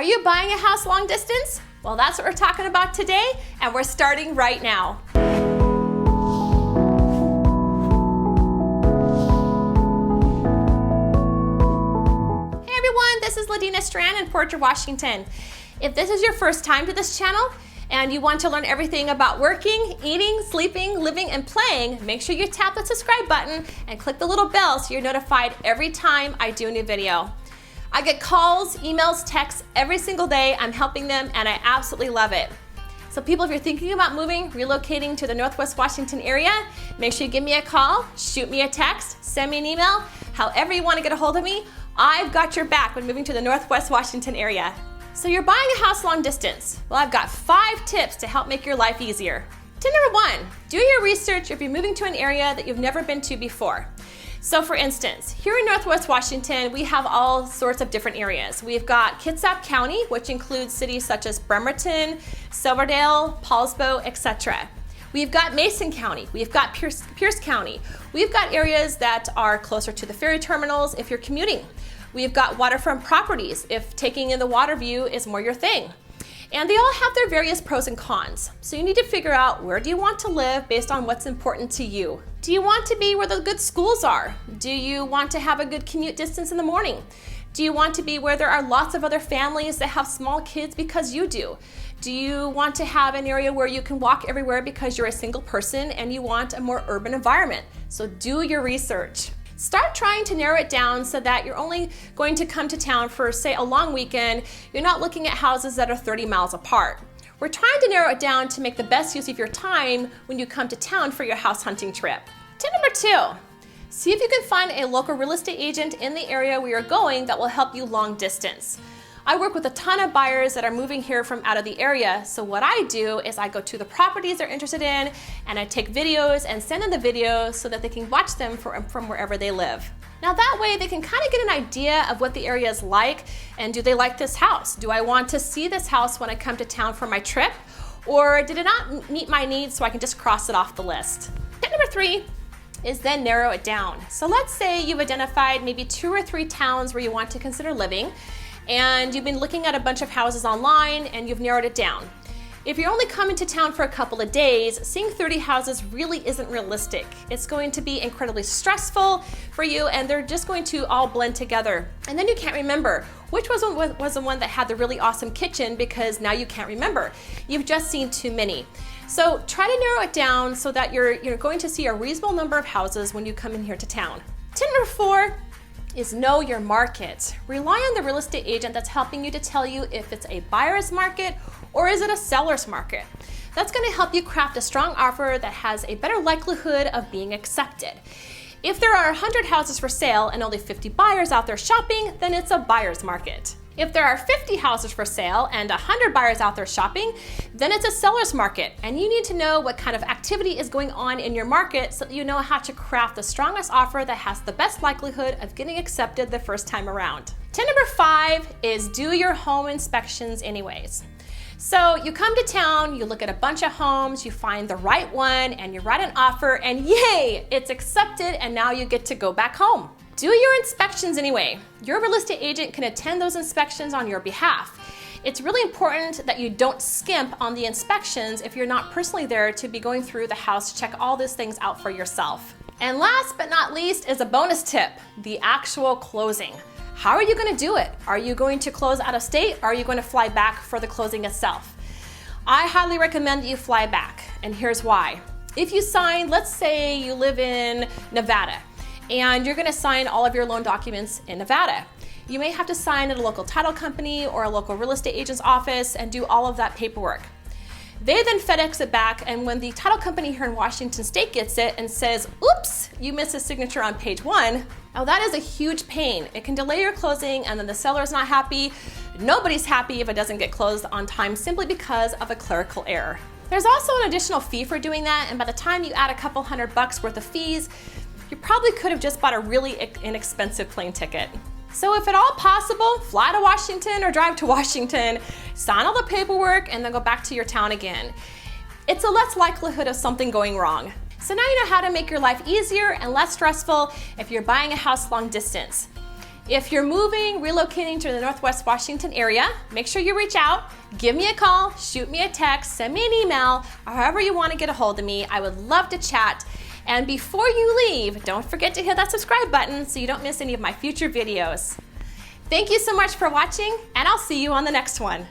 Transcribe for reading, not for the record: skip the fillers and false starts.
Are you buying a house long distance? Well, that's what we're talking about today, and we're starting right now. Hey everyone, this is Ledeana Strand in Portrait, Washington. If this is your first time to this channel and you want to learn everything about working, eating, sleeping, living, and playing, make sure you tap the subscribe button and click the little bell so you're notified every time I do a new video. I get calls, emails, texts every single day. I'm helping them and I absolutely love it. So people, if you're thinking about moving, relocating to the Northwest Washington area, make sure you give me a call, shoot me a text, send me an email, however you want to get a hold of me. I've got your back when moving to the Northwest Washington area. So you're buying a house long distance. Well, I've got 5 tips to help make your life easier. Tip number 1, do your research if you're moving to an area that you've never been to before. So for instance, here in Northwest Washington, we have all sorts of different areas. We've got Kitsap County, which includes cities such as Bremerton, Silverdale, Poulsbo, etc. We've got Mason County, we've got Pierce County. We've got areas that are closer to the ferry terminals if you're commuting. We've got waterfront properties if taking in the water view is more your thing. And they all have their various pros and cons. So you need to figure out, where do you want to live based on what's important to you? Do you want to be where the good schools are? Do you want to have a good commute distance in the morning? Do you want to be where there are lots of other families that have small kids because you do? Do you want to have an area where you can walk everywhere because you're a single person and you want a more urban environment? So do your research. Start trying to narrow it down so that you're only going to come to town for, say, a long weekend. You're not looking at houses that are 30 miles apart. We're trying to narrow it down to make the best use of your time when you come to town for your house hunting trip. Tip number 2, see if you can find a local real estate agent in the area where you're going that will help you long distance. I work with a ton of buyers that are moving here from out of the area, so what I do is I go to the properties they're interested in and I take videos and send them the videos so that they can watch them from wherever they live. Now that way they can kind of get an idea of what the area is like, and do they like this house? Do I want to see this house when I come to town for my trip? Or did it not meet my needs so I can just cross it off the list? Tip number 3 is then narrow it down. So let's say you've identified maybe 2 or 3 towns where you want to consider living, and you've been looking at a bunch of houses online and you've narrowed it down. If you're only coming to town for a couple of days, seeing 30 houses really isn't realistic. It's going to be incredibly stressful for you and they're just going to all blend together. And then you can't remember which was the one that had the really awesome kitchen, because now you can't remember. You've just seen too many. So try to narrow it down so that you're going to see a reasonable number of houses when you come in here to town. Tip number 4 is know your market. Rely on the real estate agent that's helping you to tell you if it's a buyer's market or is it a seller's market. That's going to help you craft a strong offer that has a better likelihood of being accepted. If there are 100 houses for sale and only 50 buyers out there shopping, then it's a buyer's market. If there are 50 houses for sale and 100 buyers out there shopping, then it's a seller's market. And you need to know what kind of activity is going on in your market so that you know how to craft the strongest offer that has the best likelihood of getting accepted the first time around. Tip number 5 is do your home inspections anyways. So you come to town, you look at a bunch of homes, you find the right one, and you write an offer, and yay, it's accepted, and now you get to go back home. Do your inspections anyway. Your real estate agent can attend those inspections on your behalf. It's really important that you don't skimp on the inspections if you're not personally there to be going through the house to check all these things out for yourself. And last but not least is a bonus tip, the actual closing. How are you going to do it? Are you going to close out of state, or are you going to fly back for the closing itself? I highly recommend that you fly back, and here's why. If you sign, let's say you live in Nevada, and you're going to sign all of your loan documents in Nevada. You may have to sign at a local title company or a local real estate agent's office and do all of that paperwork. They then FedEx it back, and when the title company here in Washington State gets it and says, oops, you missed a signature on page 1, oh, that is a huge pain. It can delay your closing, and then the seller's not happy. Nobody's happy if it doesn't get closed on time simply because of a clerical error. There's also an additional fee for doing that, and by the time you add a couple $100 worth of fees, you probably could have just bought a really inexpensive plane ticket. So if at all possible, fly to Washington or drive to Washington, sign all the paperwork, and then go back to your town again. It's a less likelihood of something going wrong. So now you know how to make your life easier and less stressful if you're buying a house long distance. If you're moving, relocating to the Northwest Washington area, make sure you reach out, give me a call, shoot me a text, send me an email, or however you want to get a hold of me. I would love to chat. And before you leave, don't forget to hit that subscribe button so you don't miss any of my future videos. Thank you so much for watching, and I'll see you on the next one.